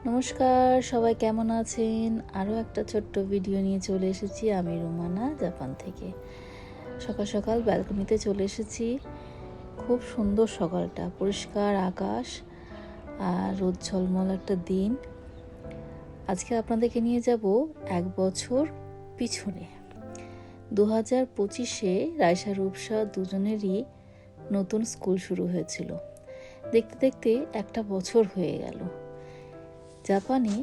নমস্কার, সবাই কেমন আছেন? আরও একটা ছোট্ট ভিডিও নিয়ে চলে এসেছি আমি রুমানা, জাপান থেকে। সকাল সকাল ব্যালকনিতে চলে এসেছি। খুব সুন্দর সকালটা, পরিষ্কার আকাশ আর রোদ ঝলমল একটা দিন। আজকে আপনাদেরকে নিয়ে যাব 1 বছর পিছনে। 2025-এ রাইসা রূপসা দুজনেরই নতুন স্কুল শুরু হয়েছিল। দেখতে দেখতে একটা বছর হয়ে গেল। জাপানে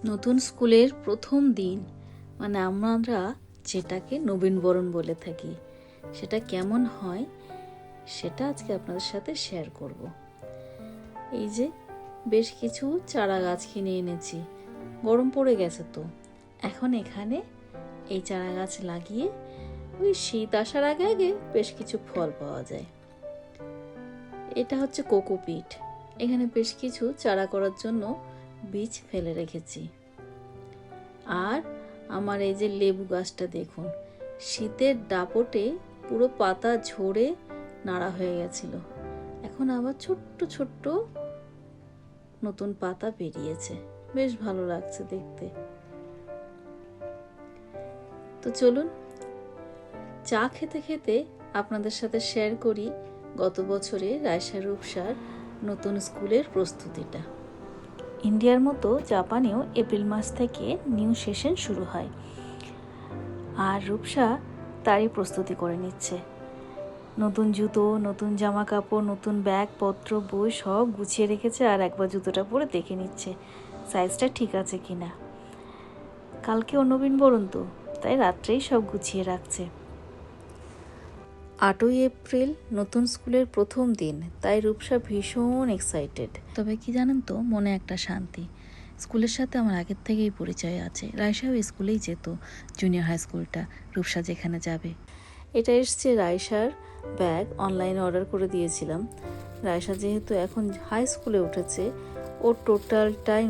নতুন স্কুলের প্রথম দিন, মানে আমরা যেটাকে নবীনবরণ বলে থাকি, সেটা কেমন হয় সেটা আজকে আপনাদের সাথে শেয়ার করব। এই যে বেশ কিছু চারা গাছ কিনে এনেছি, গরম পড়ে গেছে তো এখন এখানে এই চারা গাছ লাগিয়ে ওই শীত আসার আগে আগে বেশ কিছু ফল পাওয়া যায়। এটা হচ্ছে কোকোপিট। এখানে বেশ কিছু চারা করার জন্য বীজ ফেলে রেখেছি। আর আমার এই যে লেবু গাছটা দেখুন, শীতের দাপটে পুরো পাতা ঝরে নাড়া হয়ে গেছিল, এখন আবার ছোট্ট ছোট্ট নতুন পাতা বেরিয়েছে, বেশ ভালো লাগছে দেখতে। তো চলুন চা খেতে খেতে আপনাদের সাথে শেয়ার করি গত বছরে রাইসা রূপসার নতুন স্কুলের প্রস্তুতিটা। ইন্ডিয়ার মতো জাপানেও এপ্রিল মাস থেকে নিউ সেশন শুরু হয়, আর রূপসা তারই প্রস্তুতি করে নিচ্ছে। নতুন জুতো, নতুন জামা কাপড়, নতুন ব্যাগপত্র, বই সব গুছিয়ে রেখেছে, আর একবার জুতোটা পরে দেখে নিচ্ছে সাইজটা ঠিক আছে কিনা। কালকে নবীনবরণ তো, তাই রাত্রেই সব গুছিয়ে রাখছে। 8ই এপ্রিল নতুন স্কুলের প্রথম দিন, তাই রূপসা ভীষণ এক্সাইটেড। তবে কি জানেন তো, মনে একটা শান্তি। স্কুলের সাথে আমার আগের থেকেই পরিচয় আছে। রাইসাও স্কুলেই যেত, জুনিয়র হাই স্কুলটা, রূপসা যেখানে যাবে। এটা এসছে রাইসার ব্যাগ, অনলাইনে অর্ডার করে দিয়েছিলাম। রাইসা যেহেতু এখন হাই স্কুলে উঠেছে, ওর টোটালটাই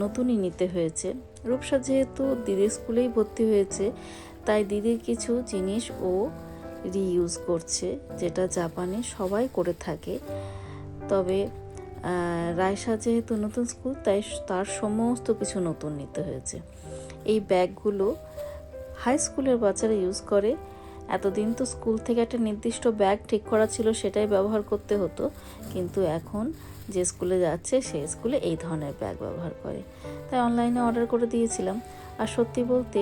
নতুনই নিতে হয়েছে। রূপসা যেহেতু দিদির স্কুলেই ভর্তি হয়েছে, তাই দিদির কিছু জিনিস ও রিইউজ করছে, যেটা জাপানে সবাই করে থাকে। তবে রাইসা যেহেতু নতুন স্কুল, তাই তার সমস্ত কিছু নতুন নিতে হয়েছে। এই ব্যাগগুলো হাই স্কুলের বাচ্চারা ইউজ করে। এতদিন তো স্কুল থেকে একটা নির্দিষ্ট ব্যাগ ঠিক করা ছিল, সেটাই ব্যবহার করতে হতো, কিন্তু এখন যে স্কুলে যাচ্ছে সেই স্কুলে এই ধরনের ব্যাগ ব্যবহার করে। তাই অনলাইনে অর্ডার করে দিয়েছিলাম। আর সত্যি বলতে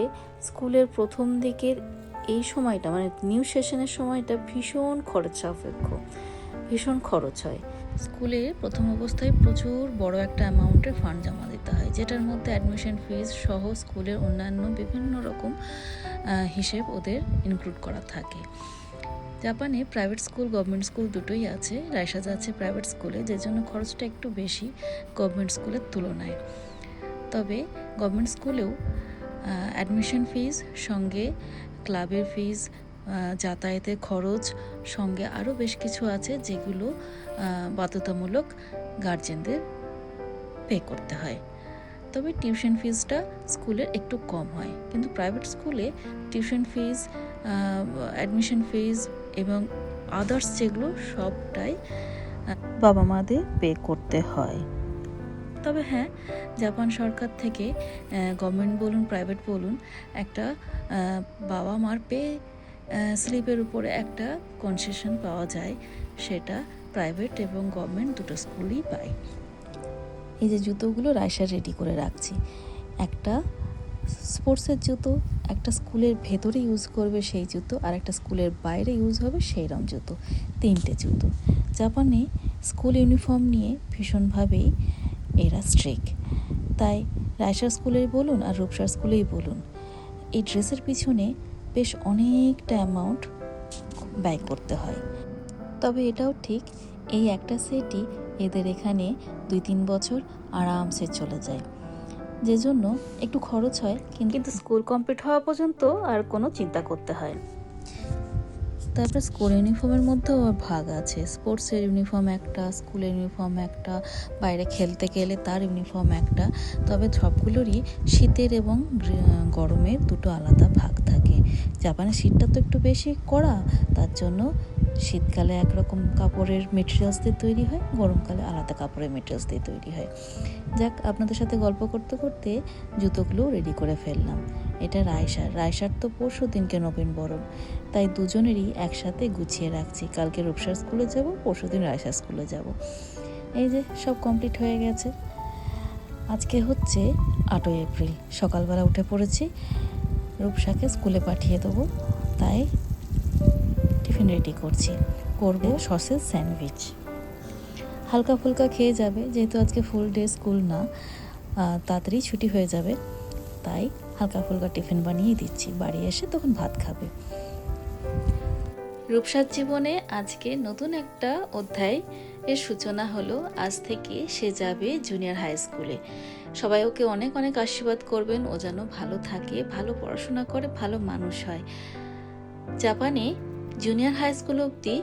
স্কুলের প্রথম দিকের এই সময়টা, মানে নিউ সেশনের সময়টা ভীষণ খরচ সাপেক্ষ, ভীষণ খরচ হয়। স্কুলে প্রথম অবস্থায় প্রচুর বড় একটা অ্যামাউন্টের ফান্ড জমা দিতে হয়, যেটার মধ্যে অ্যাডমিশন ফিজ সহ স্কুলের অন্যান্য বিভিন্ন রকম হিসেব ওদের ইনক্লুড করা থাকে। জাপানে প্রাইভেট স্কুল, গভর্নমেন্ট স্কুল দুটোই আছে। রাইসা যাচ্ছে প্রাইভেট স্কুলে, যে জন্য খরচটা একটু বেশি গভর্নমেন্ট স্কুলের তুলনায়। তবে গভর্নমেন্ট স্কুলেও অ্যাডমিশন ফিজ সঙ্গে ক্লাবের ফিজ, যাতায়াতের খরচ সঙ্গে আরও বেশ কিছু আছে, যেগুলো বাধ্যতামূলক গার্জেনদের পে করতে হয়। তবে টিউশন ফিজটা স্কুলের একটু কম হয়, কিন্তু প্রাইভেট স্কুলে টিউশন ফিজ, অ্যাডমিশন ফিজ এবং আদার্স যেগুলো সবটাই বাবা মাদের পে করতে হয়। তবে হ্যাঁ, জাপান সরকার থেকে গভর্নমেন্ট বলুন প্রাইভেট বলুন, একটা বাবা মার পে স্লিপের উপরে একটা কনসেশন পাওয়া যায়, সেটা প্রাইভেট এবং গভর্নমেন্ট দুটো স্কুলই পায়। এই যে জুতোগুলো রাইসা রেডি করে রাখছি, একটা স্পোর্টসের জুতো, একটা স্কুলের ভেতরে ইউজ করবে সেই জুতো, আর একটা স্কুলের বাইরে ইউজ হবে সেই রকম জুতো, 3টে জুতো। জাপানে স্কুল ইউনিফর্ম নিয়ে ভীষণভাবেই এরা স্ট্রিক্ট, তাই রাইসার স্কুলেই বলুন আর রূপসার স্কুলেই বলুন, এই ড্রেসের পিছনে বেশ অনেকটা অ্যামাউন্ট ব্যয় করতে হয়। তবে এটাও ঠিক, এই একটা সেটই এদের এখানে 2-3 বছর আরামসে চলে যায়, যে জন্য একটু খরচ হয়, কিন্তু স্কুল কমপ্লিট হওয়া পর্যন্ত আর কোনো চিন্তা করতে হয়। তারপরে স্কুল ইউনিফর্মের মধ্যেও ভাগ আছে, স্পোর্টসের ইউনিফর্ম একটা, স্কুলের ইউনিফর্ম একটা, বাইরে খেলতে গেলে তার ইউনিফর্ম একটা। তবে সবগুলোরই শীতের এবং গরমের দুটো আলাদা ভাগ থাকে। জাপানের শীতটা তো একটু বেশি কড়া, তার জন্য শীতকালে একরকম কাপড়ের মেটেরিয়ালস দিয়ে তৈরি হয়, গরমকালে আলাদা কাপড়ের মেটেরিয়ালস দিয়ে তৈরি হয়। যাক, আপনাদের সাথে গল্প করতে করতে জুতোগুলো রেডি করে ফেললাম। এটা রায়সার তো পরশু দিনকে নবীনবরণ, তাই দুজনেরই একসাথে গুছিয়ে রাখছি। কালকে রূপসার স্কুলে যাব, পরশু দিন রায়সার স্কুলে যাব। এই যে সব কমপ্লিট হয়ে গেছে। আজকে হচ্ছে 8 এপ্রিল। সকালবেলা উঠে পড়েছি, রূপসাকে স্কুলে পাঠিয়ে দেবো, তাই টিফিন রেডি করব সসেজ স্যান্ডউইচ। হালকা ফুলকা খেয়ে যাবে, যেহেতু আজকে ফুল ডে স্কুল না, তাড়াতাড়ি ছুটি হয়ে যাবে, তাই হালকা ফুলকা টিফিন বানিয়ে দিচ্ছি। বাড়ি এসে তখন ভাত খাবে। রূপসার জীবনে আজকে নতুন একটা অধ্যায় এর সূচনা হলো। আজ থেকে সে যাবে জুনিয়র হাই স্কুলে। সবাই ওকে অনেক অনেক আশীর্বাদ করবেন, ও যেন ভালো থাকে, ভালো পড়াশোনা করে, ভালো মানুষ হয়। জাপানে জুনিয়র হাই স্কুল অবধি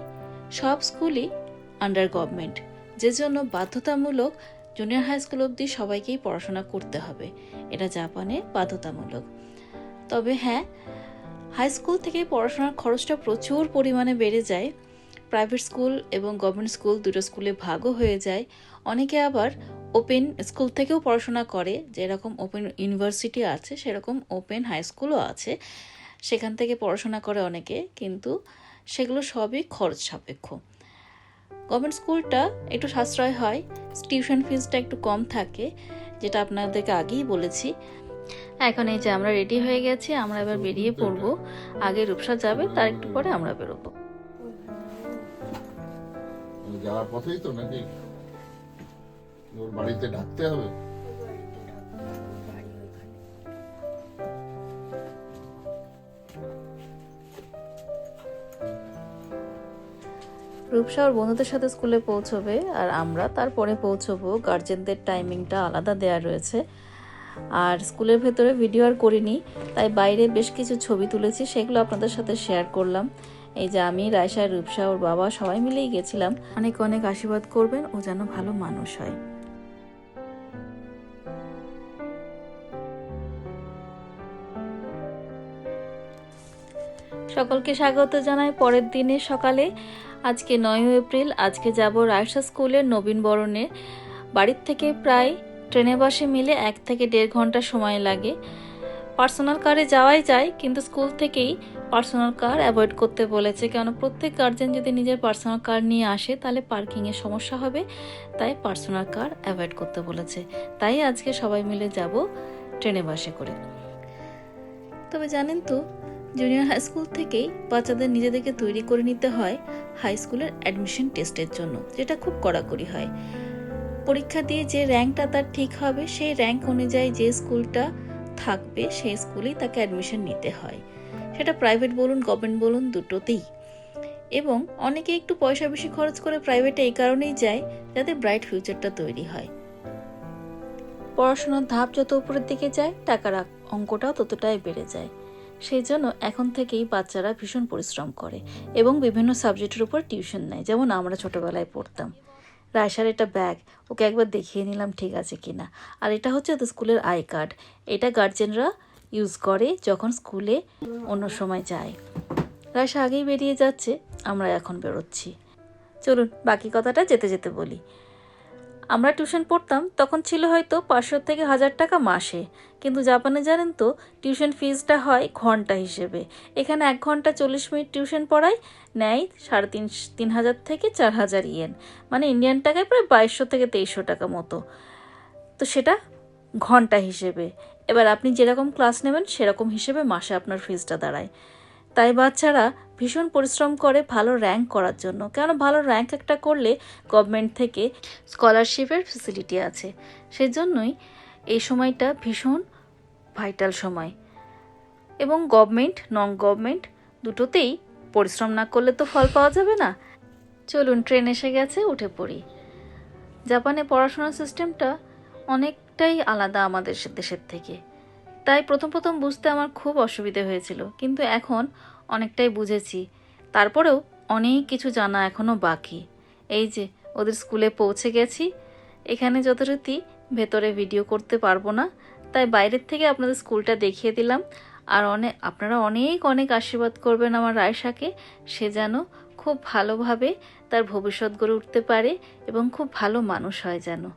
সব স্কুলই আন্ডার গভর্নমেন্ট, যে জন্য বাধ্যতামূলক জুনিয়র হাই স্কুল অবধি সবাইকেই পড়াশোনা করতে হবে। এটা জাপানে বাধ্যতামূলক। তবে হ্যাঁ, হাই স্কুল থেকে পড়াশোনার খরচটা প্রচুর পরিমাণে বেড়ে যায়। প্রাইভেট স্কুল এবং গভর্নমেন্ট স্কুল দুটো স্কুলে ভাগও হয়ে যায়। অনেকে আবার ওপেন স্কুল থেকেও পড়াশোনা করে, যেরকম ওপেন ইউনিভার্সিটি আছে সেরকম ওপেন হাই স্কুলও আছে, সেখান থেকে পড়াশোনা করে অনেকে, কিন্তু সেগুলো সবই খরচ সাপেক্ষ। গভর্নমেন্ট স্কুলটা একটু সাশ্রয় হয়, টিউশন ফিজটা একটু কম থাকে, যেটা আপনাদেরকে আগেই বলেছি। এখন এই যে আমরা রেডি হয়ে গেছি, আমরা এবার বেরিয়ে পড়বো। আগে রূপসা যাবে, তার একটু পরে আমরা বেরোবো। যাওয়ার পথেই তো নাকি ওর বাড়িতে ঢাকতে হবে? রূপসা ওর বন্ধুদের সাথে স্কুলে পৌঁছবে, আর আমরা তারপরে পৌঁছবো। গার্জেনদের টাইমিংটা আলাদা দেয়া রয়েছে। আর স্কুলের ভেতরে ভিডিও আর করিনি, তাই বাইরে বেশ কিছু ছবি তুলেছি, সেগুলো আপনাদের সাথে শেয়ার করলাম। এই যে আমি, রায়সা, রূপসা, ওর বাবা সবাই মিলেই গেছিলাম। অনেক অনেক আশীর্বাদ করবেন, ও যেন ভালো মানুষ হয়। সকলকে স্বাগত জানাই পরের দিনে সকালে। আজকে 9 এপ্রিল। আজকে যাব রায়সা স্কুলের নবীনবরণে। বাড়ির থেকে প্রায় ট্রেনে বাসে মিলে 1 থেকে 1.5 ঘন্টা সময় লাগে। পার্সোনাল কারে যাওয়াই যায়, কিন্তু স্কুল থেকেই পার্সোনাল কার অ্যাভয়েড করতে বলেছে, কেন প্রত্যেক গার্জেন যদি নিজের পার্সোনাল কার নিয়ে আসে তাহলে পার্কিংয়ের সমস্যা হবে, তাই পার্সোনাল কার অ্যাভয়েড করতে বলেছে। তাই আজকে সবাই মিলে যাব ট্রেনে বাসে করে। তবে জানেন তো, জুনিয়র হাই স্কুল থেকেই বাচ্চাদের নিজেদেরকে তৈরি করে নিতে হয় হাই স্কুলের অ্যাডমিশন টেস্টের জন্য, যেটা খুব কড়াকড়ি হয়। পরীক্ষা দিয়ে যে র্যাঙ্কটা তার ঠিক হবে, সেই র্যাঙ্ক অনুযায়ী যে স্কুলটা থাকবে সেই স্কুলেই তাকে অ্যাডমিশন নিতে হয়। সেটা প্রাইভেট বলুন গভর্নমেন্ট বলুন, দুটোতেই। এবং অনেকে একটু পয়সা বেশি খরচ করে প্রাইভেটে এই কারণেই যায় যাতে ব্রাইট ফিউচারটা তৈরি হয়। পড়াশোনার ধাপ যত উপরের দিকে যায়, টাকার অঙ্কটাও ততটাই বেড়ে যায়। সেই জন্য এখন থেকেই বাচ্চারা ভীষণ পরিশ্রম করে এবং বিভিন্ন সাবজেক্টের উপর টিউশন নেয়, যেমন আমরা ছোটবেলায় পড়তাম। রায়সার এটা ব্যাগ, ওকে একবার দেখিয়ে নিলাম ঠিক আছে কিনা। আর এটা হচ্ছে তো স্কুলের আই কার্ড, এটা গার্জেনরা ইউজ করে যখন স্কুলে অন্য সময় যায়। রায়সা আগেই বেরিয়ে যাচ্ছে, আমরা এখন বেরোচ্ছি। চলুন বাকি কথাটা যেতে যেতে বলি। আমরা টিউশন পড়তাম তখন ছিল হয়তো 500 থেকে 1000 টাকা মাসে, কিন্তু জাপানে জানেন তো টিউশন ফিজটা হয় ঘন্টা হিসেবে। এখানে 1 ঘন্টা 40 মিনিট টিউশন পড়ায় নেয় 3,500 থেকে 4,000 ইয়েন, মানে ইন্ডিয়ান টাকায় প্রায় 2200 থেকে 2300 টাকা মতো। তো সেটা ঘন্টা হিসেবে। এবার আপনি যেরকম ক্লাস নেবেন সেরকম হিসেবে মাসে আপনার ফিজটা দাঁড়ায়। তাই বাচ্চারা ভীষণ পরিশ্রম করে ভালো র্যাঙ্ক করার জন্য, কেন ভালো র্যাঙ্ক একটা করলে গভর্নমেন্ট থেকে স্কলারশিপের ফেসিলিটি আছে। সেই জন্যই এই সময়টা ভীষণ ভাইটাল সময়। এবং গভর্নমেন্ট নন গভর্নমেন্ট দুটোতেই পরিশ্রম না করলে তো ফল পাওয়া যাবে না। চলুন ট্রেন এসে গেছে, উঠে পড়ি। জাপানে পড়াশোনার সিস্টেমটা অনেকটাই আলাদা আমাদের দেশের থেকে, তাই প্রথম প্রথম বুঝতে আমার খুব অসুবিধে হয়েছিল, কিন্তু এখন অনেকটাই বুঝেছি। তারপরেও অনেক কিছু জানা এখনও বাকি। এই যে ওদের স্কুলে পৌঁছে গেছি। এখানে যথারীতি ভেতরে ভিডিও করতে পারবো না, তাই বাইরের থেকে আপনাদের স্কুলটা দেখিয়ে দিলাম। আর আপনারা অনেক অনেক আশীর্বাদ করবেন আমার রায়সাকে, সে যেন খুব ভালোভাবে তার ভবিষ্যৎ গড়ে উঠতে পারে এবং খুব ভালো মানুষ হয় যেন।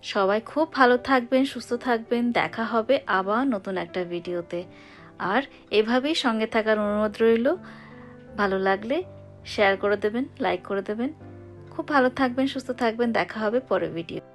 সবাই খুব ভালো থাকবেন, সুস্থ থাকবেন। দেখা হবে আবার নতুন একটা ভিডিওতে। আর এভাবেই সঙ্গে থাকার অনুরোধ রইল। ভালো লাগলে শেয়ার করে দেবেন, লাইক করে দেবেন। খুব ভালো থাকবেন, সুস্থ থাকবেন। দেখা হবে পরের ভিডিও।